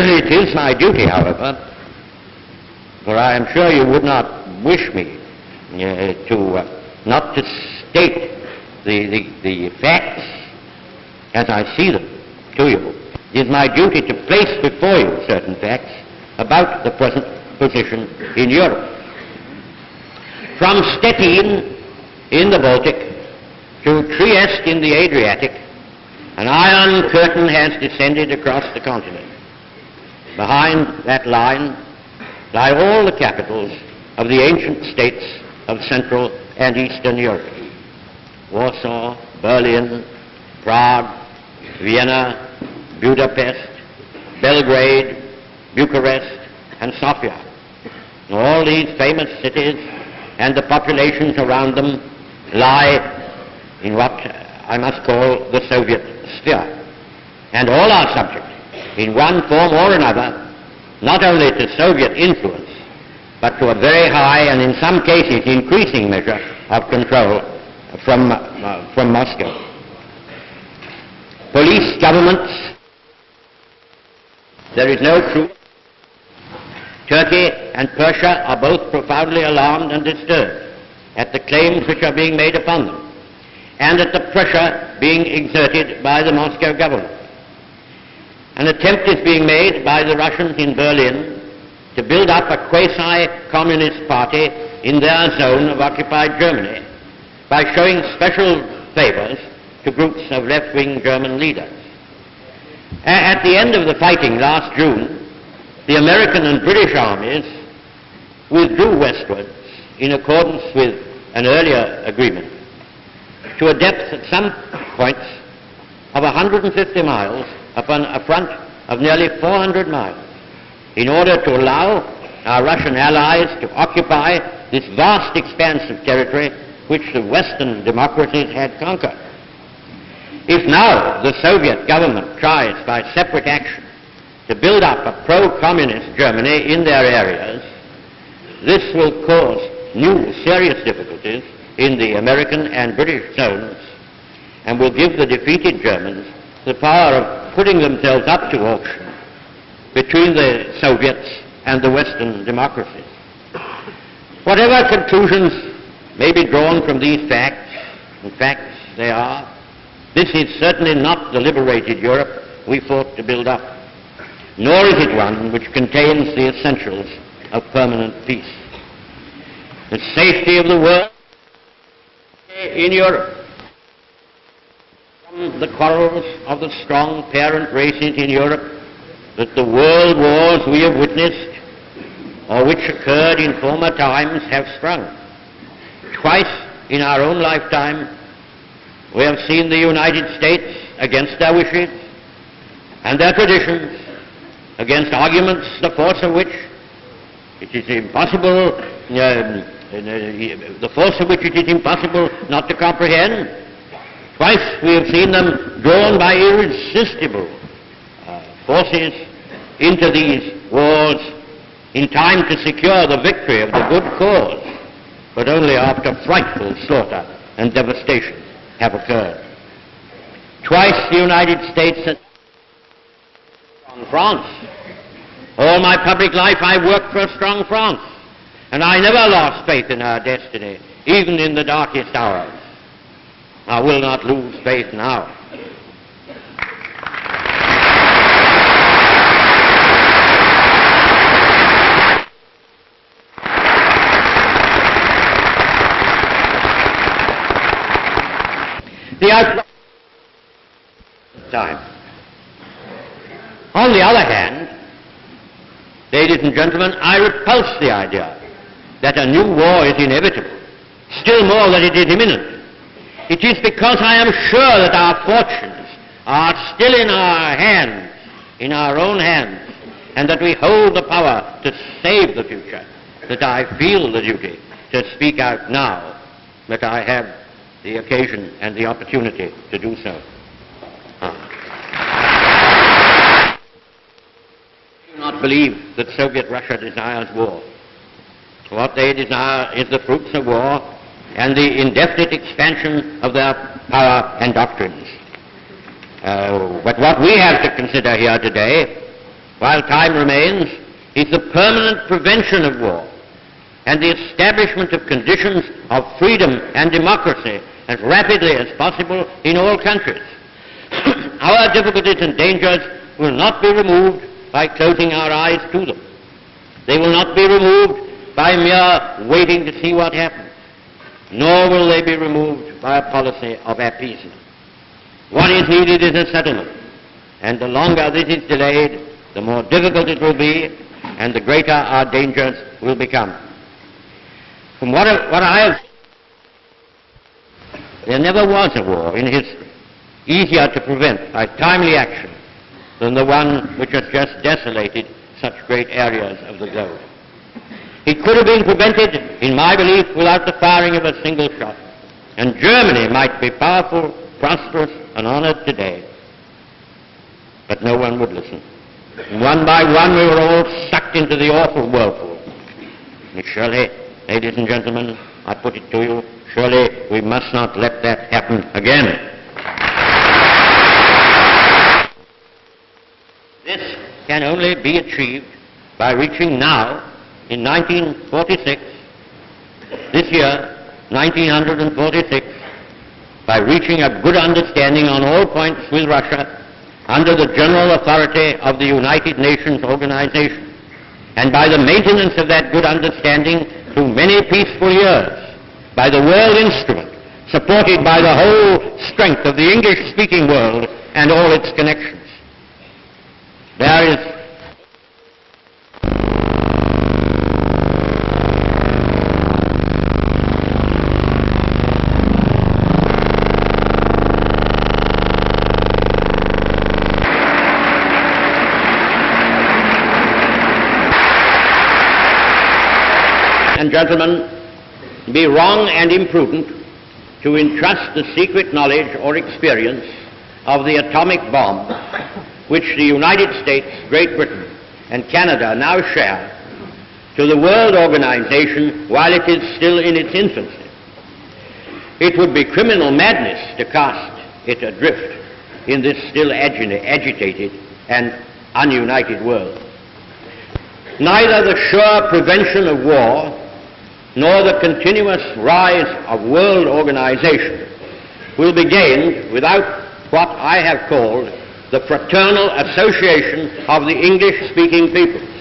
It is my duty, however, for I am sure you would not wish me not to state the facts as I see them to you. It is my duty to place before you certain facts about the present position in Europe. From Stettin in the Baltic to Trieste in the Adriatic, an iron curtain has descended across the continent. Behind that line lie all the capitals of the ancient states of Central and Eastern Europe: Warsaw, Berlin, Prague, Vienna, Budapest, Belgrade, Bucharest, and Sofia. All these famous cities and the populations around them lie in what I must call the Soviet sphere, and all are subject, in one form or another, not only to Soviet influence, but to a very high and in some cases increasing measure of control from Moscow. Police governments, there is no truth. Turkey and Persia are both profoundly alarmed and disturbed at the claims which are being made upon them, and at the pressure being exerted by the Moscow government. An attempt is being made by the Russians in Berlin to build up a quasi-communist party in their zone of occupied Germany by showing special favors to groups of left-wing German leaders. At the end of the fighting last June, the American and British armies withdrew westwards in accordance with an earlier agreement to a depth at some points of 150 miles upon a front of nearly 400 miles, in order to allow our Russian allies to occupy this vast expanse of territory which the Western democracies had conquered. If now the Soviet government tries by separate action to build up a pro-communist Germany in their areas, this will cause new serious difficulties in the American and British zones, and will give the defeated Germans the power of putting themselves up to auction between the Soviets and the Western democracies. Whatever conclusions may be drawn from these facts, in fact they are, this is certainly not the liberated Europe we fought to build up, nor is it one which contains the essentials of permanent peace. The safety of the world in Europe from the quarrels of the strong parent races in Europe that the world wars we have witnessed, or which occurred in former times, have sprung. Twice in our own lifetime we have seen the United States, against their wishes and their traditions, against arguments the force of which it is impossible not to comprehend. Twice we have seen them drawn by irresistible forces into these wars in time to secure the victory of the good cause, but only after frightful slaughter and devastation have occurred. Twice the United States has strong France. All my public life I worked for a strong France, and I never lost faith in our destiny, even in the darkest hours. I will not lose faith now. The outlook of time. On the other hand, ladies and gentlemen, I repulse the idea that a new war is inevitable, still more that it is imminent. It is because I am sure that our fortunes are still in our hands, in our own hands, and that we hold the power to save the future, that I feel the duty to speak out now, that I have the occasion and the opportunity to do so. I do not believe that Soviet Russia desires war. What they desire is the fruits of war and the indefinite expansion of their power and doctrines. But what we have to consider here today, while time remains, is the permanent prevention of war and the establishment of conditions of freedom and democracy as rapidly as possible in all countries. Our difficulties and dangers will not be removed by closing our eyes to them. They will not be removed by mere waiting to see what happens, nor will they be removed by a policy of appeasement. What is needed is a settlement, and the longer this is delayed, the more difficult it will be, and the greater our dangers will become. From what I have, there never was a war in history easier to prevent by timely action than the one which has just desolated such great areas of the globe. It could have been prevented, in my belief, without the firing of a single shot, and Germany might be powerful, prosperous, and honored today. But no one would listen. And one by one we were all sucked into the awful whirlpool. And surely, ladies and gentlemen, I put it to you, surely we must not let that happen again. This can only be achieved by reaching now, in 1946, this year, 1946, by reaching a good understanding on all points with Russia under the general authority of the United Nations Organization, and by the maintenance of that good understanding through many peaceful years, by the world instrument, supported by the whole strength of the English-speaking world and all its connections. There is and gentlemen, be wrong and imprudent to entrust the secret knowledge or experience of the atomic bomb which the United States, Great Britain, and Canada now share to the World Organization while it is still in its infancy. It would be criminal madness to cast it adrift in this still agitated and ununited world. Neither the sure prevention of war nor the continuous rise of world organization will be gained without what I have called the fraternal association of the English-speaking people.